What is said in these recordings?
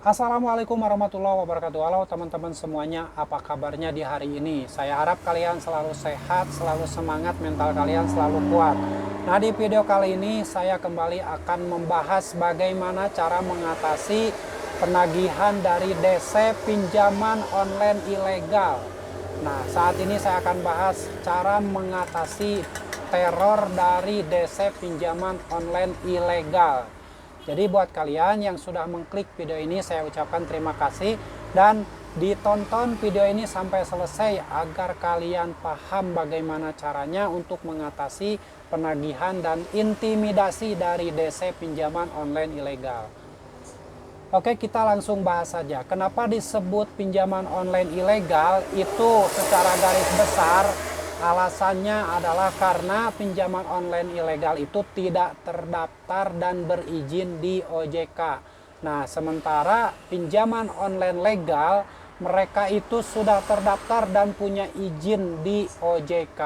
Assalamualaikum warahmatullahi wabarakatuh. Halo teman-teman semuanya, apa kabarnya di hari ini? Saya harap kalian selalu sehat, selalu semangat, mental kalian selalu kuat. Nah, di video kali ini saya kembali akan membahas bagaimana cara mengatasi penagihan dari DC pinjaman online ilegal. Nah, saat ini saya akan bahas cara mengatasi teror dari DC pinjaman online ilegal. Jadi buat kalian yang sudah mengklik video ini, saya ucapkan terima kasih dan ditonton video ini sampai selesai agar kalian paham bagaimana caranya untuk mengatasi penagihan dan intimidasi dari DC pinjaman online ilegal. Oke, kita langsung bahas saja. Kenapa disebut pinjaman online ilegal? Itu secara garis besar alasannya adalah karena pinjaman online ilegal itu tidak terdaftar dan berizin di OJK. Nah, sementara pinjaman online legal mereka itu sudah terdaftar dan punya izin di OJK.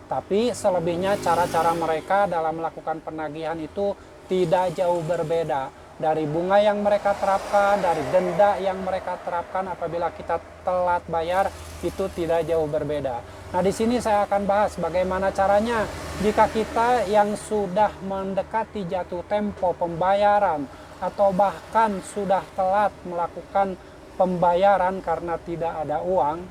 Tapi selebihnya cara-cara mereka dalam melakukan penagihan itu tidak jauh berbeda. Dari bunga yang mereka terapkan, dari denda yang mereka terapkan apabila kita telat bayar itu tidak jauh berbeda. Nah, di sini saya akan bahas bagaimana caranya jika kita yang sudah mendekati jatuh tempo pembayaran atau bahkan sudah telat melakukan pembayaran karena tidak ada uang,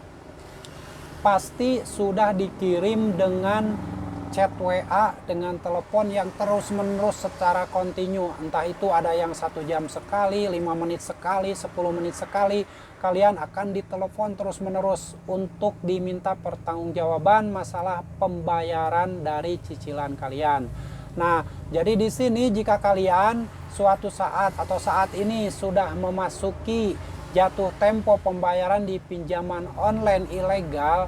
pasti sudah dikirim dengan chat WA, dengan telepon yang terus-menerus secara kontinu. Entah itu ada yang 1 jam sekali, 5 menit sekali, 10 menit sekali. Kalian akan ditelepon terus-menerus untuk diminta pertanggungjawaban masalah pembayaran dari cicilan kalian. Nah, jadi di sini jika kalian suatu saat atau saat ini sudah memasuki jatuh tempo pembayaran di pinjaman online ilegal,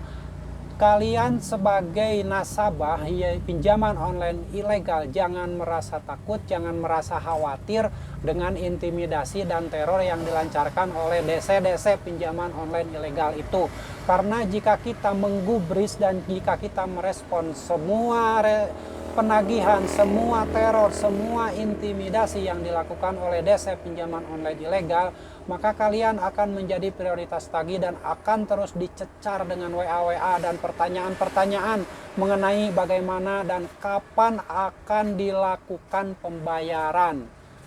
kalian sebagai nasabah pinjaman online ilegal jangan merasa takut, jangan merasa khawatir dengan intimidasi dan teror yang dilancarkan oleh DC-DC pinjaman online ilegal itu. Karena jika kita menggubris dan jika kita merespon semua penagihan, semua teror, semua intimidasi yang dilakukan oleh DC pinjaman online ilegal, maka kalian akan menjadi prioritas tagih dan akan terus dicecar dengan WA-WA dan pertanyaan-pertanyaan mengenai bagaimana dan kapan akan dilakukan pembayaran.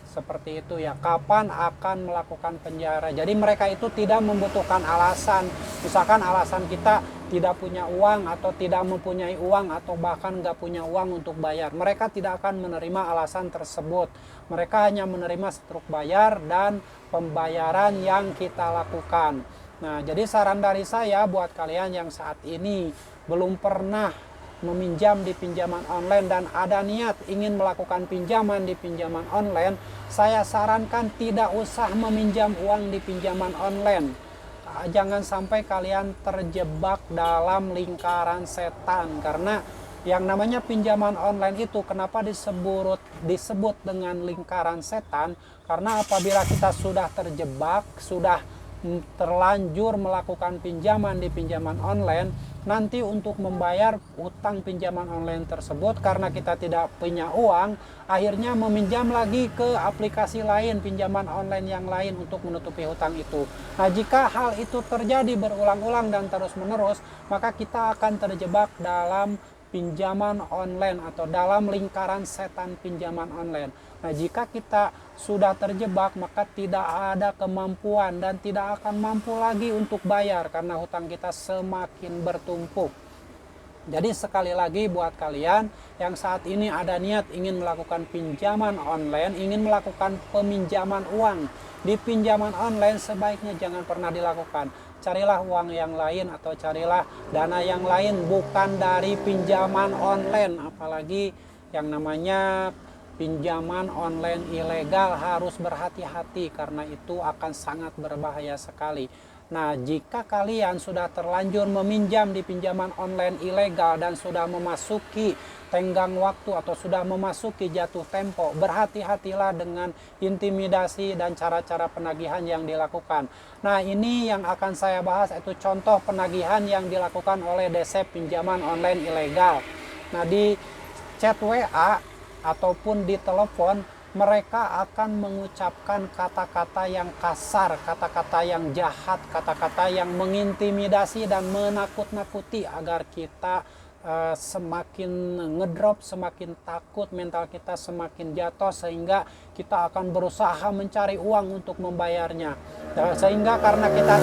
Seperti itu ya, kapan akan melakukan penjara. Jadi mereka itu tidak membutuhkan alasan. Misalkan alasan kita tidak punya uang atau tidak mempunyai uang atau bahkan nggak punya uang untuk bayar. Mereka tidak akan menerima alasan tersebut. Mereka hanya menerima struk bayar dan pembayaran yang kita lakukan. Nah, jadi saran dari saya buat kalian yang saat ini belum pernah meminjam di pinjaman online dan ada niat ingin melakukan pinjaman di pinjaman online, saya sarankan tidak usah meminjam uang di pinjaman online. Jangan sampai kalian terjebak dalam lingkaran setan, karena yang namanya pinjaman online itu kenapa disebut dengan lingkaran setan, karena apabila kita sudah terjebak, sudah terlanjur melakukan pinjaman di pinjaman online, nanti untuk membayar utang pinjaman online tersebut karena kita tidak punya uang, akhirnya meminjam lagi ke aplikasi lain, pinjaman online yang lain untuk menutupi hutang itu. Nah, jika hal itu terjadi berulang-ulang dan terus-menerus, maka kita akan terjebak dalam pinjaman online atau dalam lingkaran setan pinjaman online. Nah, jika kita sudah terjebak, maka tidak ada kemampuan dan tidak akan mampu lagi untuk bayar karena hutang kita semakin bertumpuk. Jadi sekali lagi buat kalian yang saat ini ada niat ingin melakukan pinjaman online, ingin melakukan peminjaman uang di pinjaman online, sebaiknya jangan pernah dilakukan. Carilah uang yang lain atau carilah dana yang lain, bukan dari pinjaman online. Apalagi yang namanya pinjaman online ilegal, harus berhati-hati karena itu akan sangat berbahaya sekali. Nah, jika kalian sudah terlanjur meminjam di pinjaman online ilegal dan sudah memasuki tenggang waktu atau sudah memasuki jatuh tempo, berhati-hatilah dengan intimidasi dan cara-cara penagihan yang dilakukan. Nah, ini yang akan saya bahas, itu contoh penagihan yang dilakukan oleh DC pinjaman online ilegal. Nah, di chat WA ataupun di telepon mereka akan mengucapkan kata-kata yang kasar, kata-kata yang jahat, kata-kata yang mengintimidasi dan menakut-nakuti agar kita semakin ngedrop, semakin takut, mental kita semakin jatuh, sehingga kita akan berusaha mencari uang untuk membayarnya. Sehingga karena kita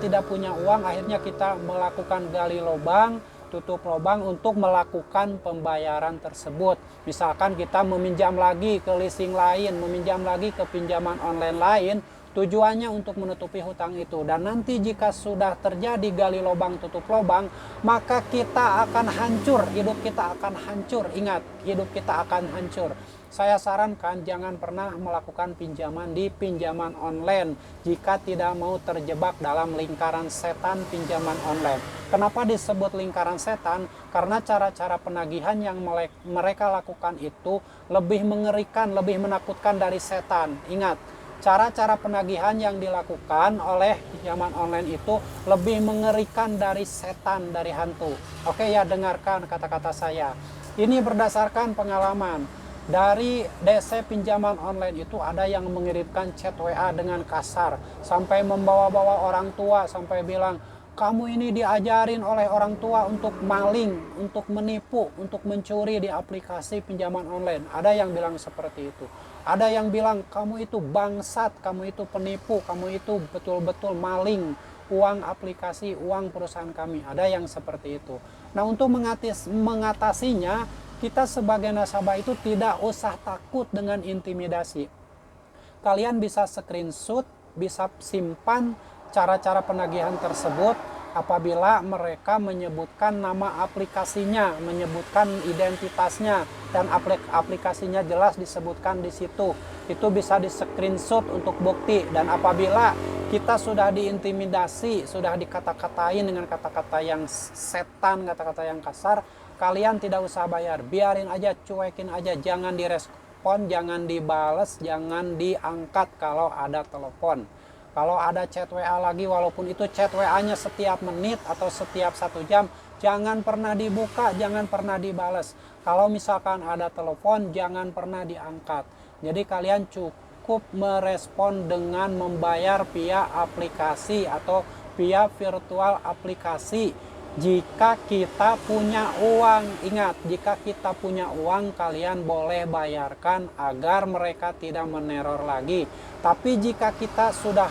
tidak punya uang, akhirnya kita melakukan gali lubang, tutup lubang untuk melakukan pembayaran tersebut. Misalkan kita meminjam lagi ke leasing lain, meminjam lagi ke pinjaman online lain, tujuannya untuk menutupi hutang itu. Dan nanti jika sudah terjadi gali lubang tutup lubang, maka kita akan hancur, hidup kita akan hancur. Ingat, hidup kita akan hancur. Saya sarankan jangan pernah melakukan pinjaman di pinjaman online jika tidak mau terjebak dalam lingkaran setan pinjaman online. Kenapa disebut lingkaran setan? Karena cara-cara penagihan yang mereka lakukan itu lebih mengerikan, lebih menakutkan dari setan. Ingat, cara-cara penagihan yang dilakukan oleh pinjaman online itu lebih mengerikan dari setan, dari hantu. Oke ya, dengarkan kata-kata saya. Ini berdasarkan pengalaman. Dari DC pinjaman online itu ada yang mengirimkan chat WA dengan kasar, sampai membawa-bawa orang tua, sampai bilang, kamu ini diajarin oleh orang tua untuk maling, untuk menipu, untuk mencuri di aplikasi pinjaman online. Ada yang bilang seperti itu. Ada yang bilang, kamu itu bangsat, kamu itu penipu, kamu itu betul-betul maling uang aplikasi, uang perusahaan kami. Ada yang seperti itu. Nah, untuk mengatasinya, kita sebagai nasabah itu tidak usah takut dengan intimidasi. Kalian bisa screenshot, bisa simpan cara-cara penagihan tersebut apabila mereka menyebutkan nama aplikasinya, menyebutkan identitasnya, dan aplikasinya jelas disebutkan di situ. Itu bisa di screenshot untuk bukti. Dan apabila kita sudah diintimidasi, sudah dikata-katain dengan kata-kata yang setan, kata-kata yang kasar, kalian tidak usah bayar, biarin aja, cuekin aja, jangan direspon, jangan dibales, jangan diangkat kalau ada telepon. Kalau ada chat WA lagi, walaupun itu chat WA-nya setiap menit atau setiap 1 jam, jangan pernah dibuka, jangan pernah dibales. Kalau misalkan ada telepon, jangan pernah diangkat. Jadi kalian cukup merespon dengan membayar via aplikasi atau via virtual aplikasi. Jika kita punya uang, ingat, jika kita punya uang, kalian boleh bayarkan agar mereka tidak meneror lagi. Tapi jika kita sudah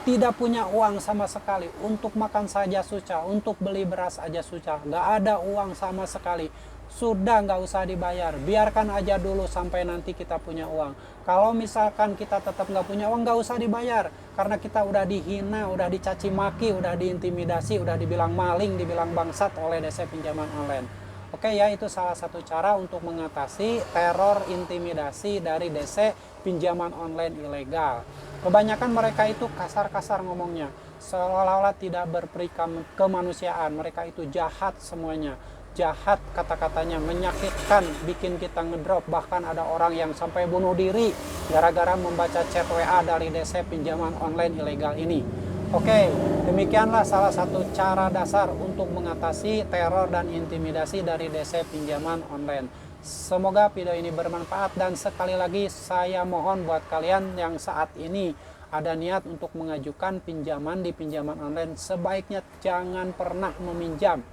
tidak punya uang sama sekali, untuk makan saja susah, untuk beli beras aja susah, nggak ada uang sama sekali, sudah nggak usah dibayar, biarkan aja dulu sampai nanti kita punya uang. Kalau misalkan kita tetap nggak punya uang, nggak usah dibayar, karena kita udah dihina, udah dicaci maki, udah diintimidasi, udah dibilang maling, dibilang bangsat oleh DC pinjaman online. Oke ya, itu salah satu cara untuk mengatasi teror intimidasi dari DC pinjaman online ilegal. Kebanyakan mereka itu kasar-kasar ngomongnya, seolah-olah tidak berperi kemanusiaan. Mereka itu jahat semuanya, jahat kata-katanya, menyakitkan, bikin kita ngedrop. Bahkan ada orang yang sampai bunuh diri gara-gara membaca chat WA dari DC pinjaman online ilegal ini. Oke, demikianlah salah satu cara dasar untuk mengatasi teror dan intimidasi dari DC pinjaman online. Semoga video ini bermanfaat, dan sekali lagi saya mohon buat kalian yang saat ini ada niat untuk mengajukan pinjaman di pinjaman online, sebaiknya jangan pernah meminjam.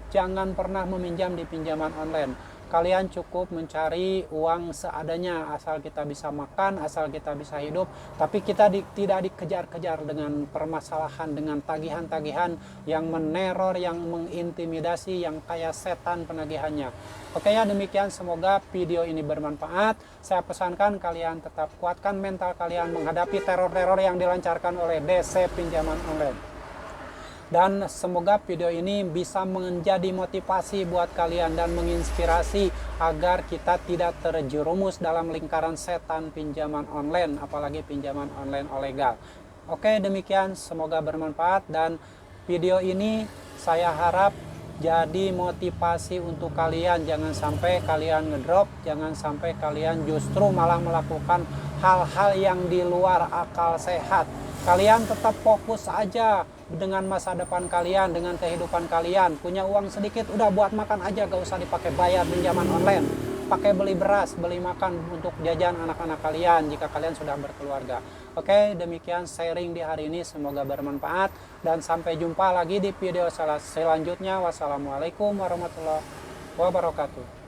Jangan pernah meminjam di pinjaman online. Kalian cukup mencari uang seadanya, asal kita bisa makan, asal kita bisa hidup. Tapi kita tidak dikejar-kejar dengan permasalahan, dengan tagihan-tagihan yang meneror, yang mengintimidasi, yang kayak setan penagihannya. Oke ya, demikian, semoga video ini bermanfaat. Saya pesankan kalian tetap kuatkan mental kalian menghadapi teror-teror yang dilancarkan oleh DC pinjaman online. Dan semoga video ini bisa menjadi motivasi buat kalian dan menginspirasi agar kita tidak terjerumus dalam lingkaran setan pinjaman online, apalagi pinjaman online ilegal. Oke, demikian, semoga bermanfaat, dan video ini saya harap jadi motivasi untuk kalian. Jangan sampai kalian ngedrop, jangan sampai kalian justru malah melakukan hal-hal yang di luar akal sehat. Kalian tetap fokus aja dengan masa depan kalian, dengan kehidupan kalian. Punya uang sedikit, udah buat makan aja, gak usah dipakai bayar pinjaman online. pakai beli beras, beli makan untuk jajan anak-anak kalian jika kalian sudah berkeluarga. Oke, demikian sharing di hari ini, semoga bermanfaat dan sampai jumpa lagi di video selanjutnya. Wassalamualaikum warahmatullahi wabarakatuh.